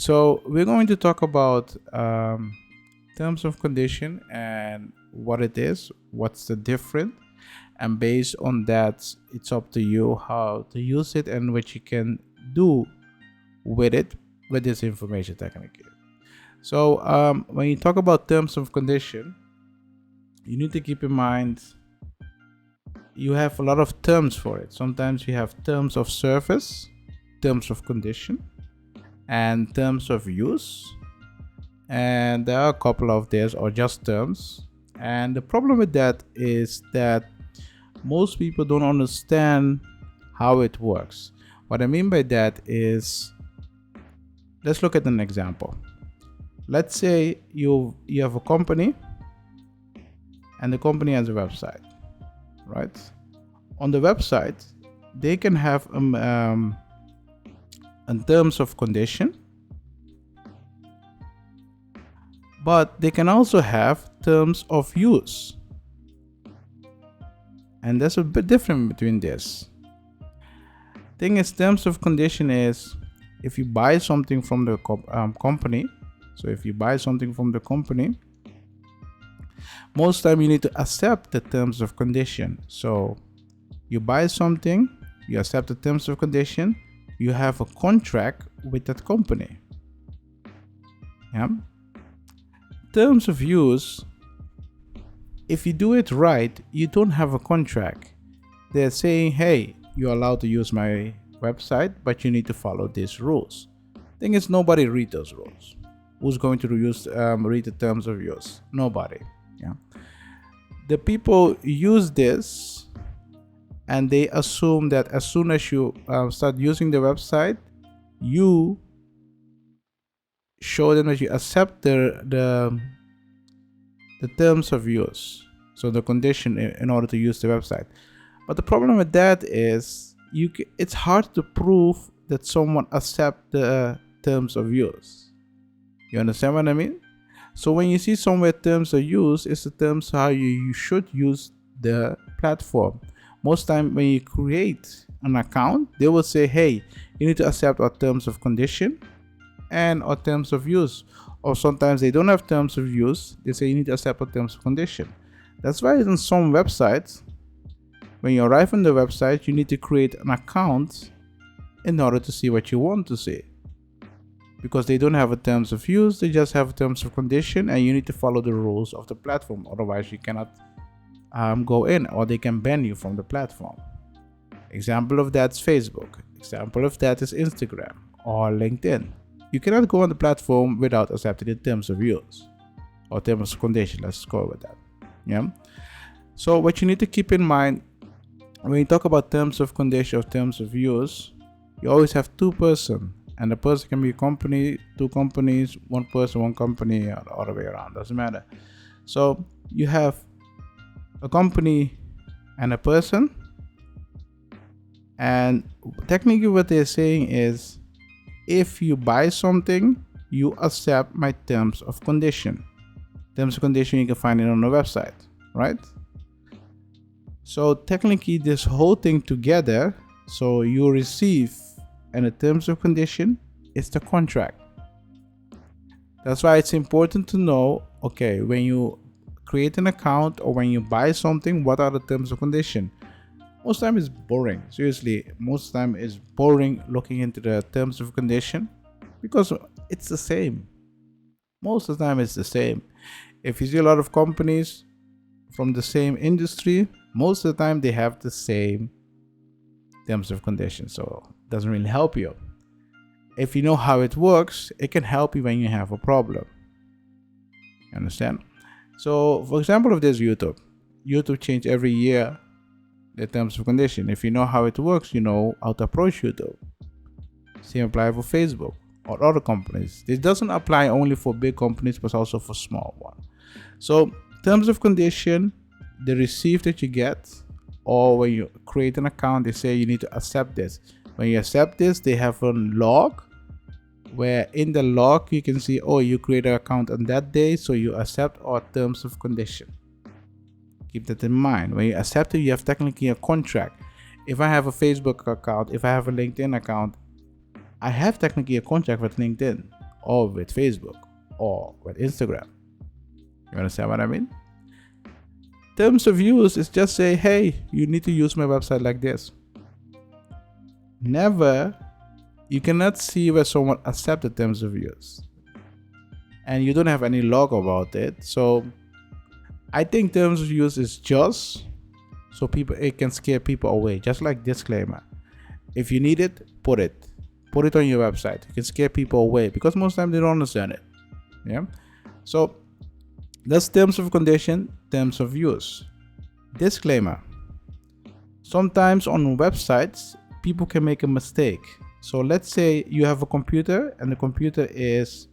So we're going to talk about terms of condition and what it is, what's the difference, and based on that, it's up to you how to use it and what you can do with it with this information technically. So when you talk about terms of condition, you need to keep in mind you have a lot of terms for it. Sometimes you have terms of service, terms of condition, and terms of use, and there are a couple of these or just terms. And the problem with that is that most people don't understand how it works. What I mean by that is, let's look at an example. Let's say you have a company and the company has a website, right? On the website they can have in terms of condition, but they can also have terms of use, and there's a bit different between this. Thing is, terms of condition is if you buy something from the company. So if you buy something from the company, most time you need to accept the terms of condition. So you buy something, you accept the terms of condition, you have a contract with that company. Yeah. Terms of use, if you do it right, you don't have a contract. They're saying, hey, you're allowed to use my website, but you need to follow these rules. Thing is, nobody read those rules. Who's going to read the terms of use? Nobody. Yeah. The people use this and they assume that as soon as you start using the website, you show them that you accept the terms of use, so the condition in order to use the website. But the problem with that is it's hard to prove that someone accepts the terms of use. You understand what I mean? So when you see somewhere terms of use, it's the terms how you should use the platform. Most time when you create an account, they will say, hey, you need to accept our terms of condition and our terms of use. Or sometimes they don't have terms of use, they say you need to accept our terms of condition. That's why in some websites, when you arrive on the website, you need to create an account in order to see what you want to see. Because they don't have a terms of use, they just have terms of condition, and you need to follow the rules of the platform. Otherwise you cannot go in, or they can ban you from the platform. Example of that's Facebook. Example of that is Instagram or LinkedIn. You cannot go on the platform without accepting the terms of use or terms of condition. Let's go with that. Yeah. So what you need to keep in mind when you talk about terms of condition or terms of use, you always have two persons. And the person can be a company, two companies, one person, one company, or the other way around. Doesn't matter. So you have a company and a person. And technically what they're saying is, if you buy something, you accept my terms of condition. Terms of condition, you can find it on the website, right? So technically this whole thing together, so you receive, and the terms of condition is the contract. That's why it's important to know, okay, when you create an account or when you buy something, what are the terms of condition? Most time it's boring. Seriously, most time it's boring looking into the terms of condition because it's the same. Most of the time it's the same. If you see a lot of companies from the same industry, most of the time they have the same terms of condition, so it doesn't really help you. If you know how it works, it can help you when you have a problem. You understand? So for example, if there's YouTube change every year the terms of condition. If you know how it works, you know how to approach YouTube. Same apply for Facebook or other companies. This doesn't apply only for big companies but also for small ones. So terms of condition, the receipt that you get, or when you create an account, they say you need to accept this. When you accept this, they have a log where in the log you can see, oh, you create an account on that day, so you accept our terms of condition. Keep that in mind. When you accept it, you have technically a contract. If I have a Facebook account, if I have a LinkedIn account, I have technically a contract with LinkedIn. or with Facebook or with Instagram. You understand what I mean? Terms of use is just say, hey, you need to use my website like this. Never, you cannot see where someone accepts the terms of use, and you don't have any log about it. So I think terms of use is just so it can scare people away, just like disclaimer. If you need it, put it on your website. You can scare people away because most of the time they don't understand it. Yeah. So that's terms of condition, terms of use. Disclaimer. Sometimes on websites, people can make a mistake. So let's say you have a computer and the computer is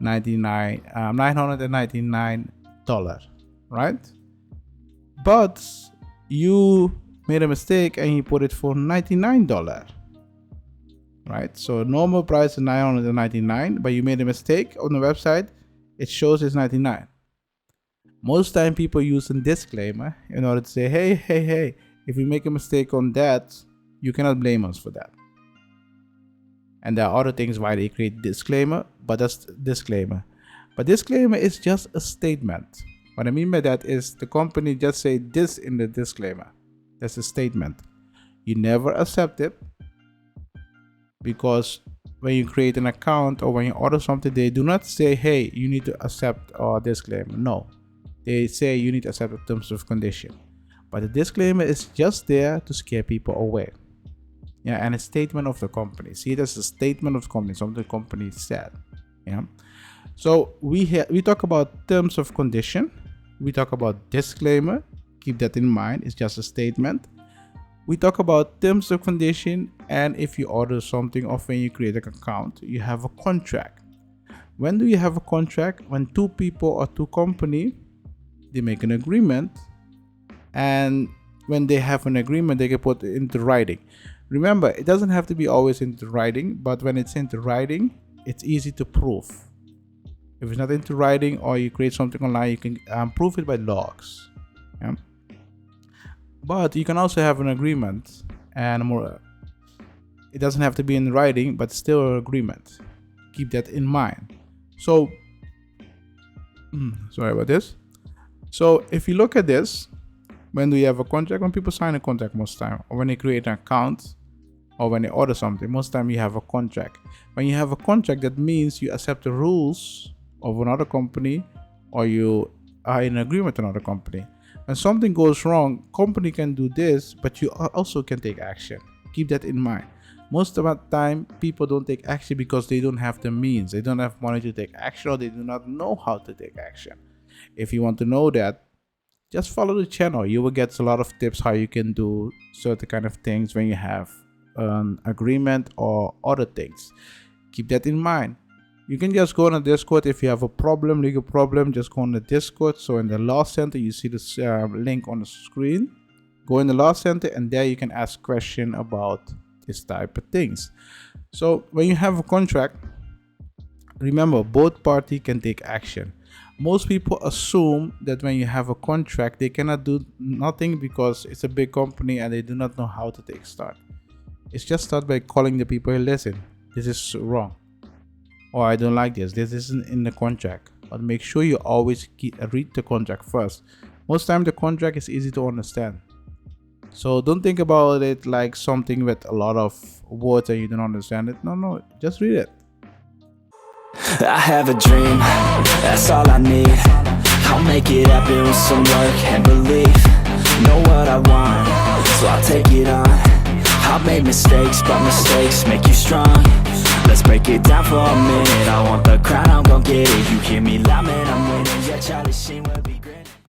$999, right? But you made a mistake and you put it for $99, right? So normal price is $999, but you made a mistake on the website. It shows it's $99. Most time people use a disclaimer in order to say, hey, if we make a mistake on that, you cannot blame us for that. And there are other things why they create disclaimer, but that's disclaimer. But disclaimer is just a statement. What I mean by that is the company just say this in the disclaimer. That's a statement. You never accept it, because when you create an account or when you order something, they do not say, hey, you need to accept our disclaimer. No, they say you need to accept the terms of condition. But the disclaimer is just there to scare people away. Yeah, and a statement of the company. See it as a statement of the company, something the company said. Yeah. So we talk about terms of condition. We talk about disclaimer. Keep that in mind. It's just a statement. We talk about terms of condition, and if you order something or when you create an account, you have a contract. When do you have a contract? When two people or two companies, they make an agreement, and when they have an agreement, they can put it into writing. Remember, it doesn't have to be always into writing, but when it's into writing, it's easy to prove. If it's not into writing or you create something online, you can prove it by logs. Yeah? But you can also have an agreement, and it doesn't have to be in writing, but still an agreement. Keep that in mind. So, sorry about this. So if you look at this, when do you have a contract? When people sign a contract most time, or when they create an account, or when they order something, most time you have a contract. When you have a contract, that means you accept the rules of another company, or you are in agreement with another company. When something goes wrong, company can do this, but you also can take action. Keep that in mind. Most of the time, people don't take action because they don't have the means. They don't have money to take action, or they do not know how to take action. If you want to know that, just follow the channel. You will get a lot of tips how you can do certain kind of things when you have an agreement or other things. Keep that in mind. You can just go on the Discord if you have a problem, legal problem. Just go on the Discord. So in the Law Center, you see this link on the screen. Go in the Law Center, and there you can ask questions about this type of things. So when you have a contract, remember both parties can take action. Most people assume that when you have a contract, they cannot do nothing because it's a big company and they do not know how to take start. It's just start by calling the people, hey, listen, this is wrong, or I don't like this isn't in the contract. But make sure you always read the contract first. Most time the contract is easy to understand, so don't think about it like something with a lot of words and you don't understand it. No, just read it. I have a dream, that's all I need. I'll make it happen with some work and belief. Know what I want, so I'll take it on. I've made mistakes, but mistakes make you strong. Let's break it down for a minute. I want the crown, I'm gon' get it. You hear me loud, man, I'm winning. Yeah, Charlie Sheen will be